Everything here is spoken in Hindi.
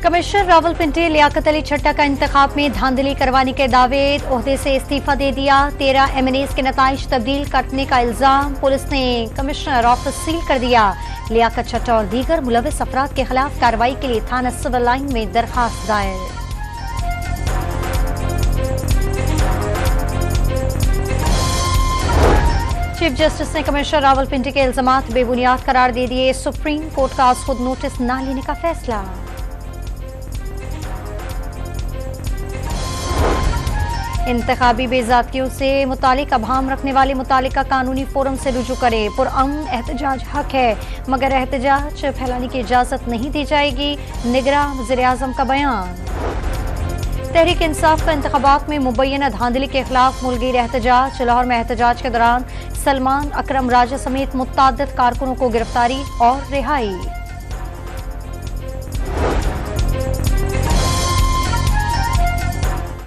कमिश्नर रावलपिंडी लियाकत अली छट्टा का इंतखाब में धांधली करवाने के दावे, ओहदे से इस्तीफा दे दिया। 13 MNAs के नताइज तब्दील करने का इल्जाम, पुलिस ने कमिश्नर ऑफिस सील कर दिया। लियाकत छट्टा और दीगर मुलविस अफराद के खिलाफ कार्रवाई के लिए थाना सिविल लाइन में दरखास्त दायर। चीफ जस्टिस ने कमिश्नर रावलपिंडी के इल्जामात बेबुनियाद करार दे दिए। सुप्रीम कोर्ट का आज खुद नोटिस न लेने का फैसला। इंतखाबी बेजातियों से मुतालिक अभाम रखने वाले मुतालिका कानूनी फोरम से रुजू करे। पुरअमन एहतजाज हक है मगर एहतजाज फैलाने की इजाजत नहीं दी जाएगी, निगरां वज़ीर-ए-आज़म का बयान। तहरीक इंसाफ का इंतखाबात में मुबैना धांधली के खिलाफ मुलगीर एहतजाज। लाहौर में एहतजाज के दौरान सलमान अकरम राजा समेत मुत्तादिद कारकुनों को गिरफ्तारी और रिहाई।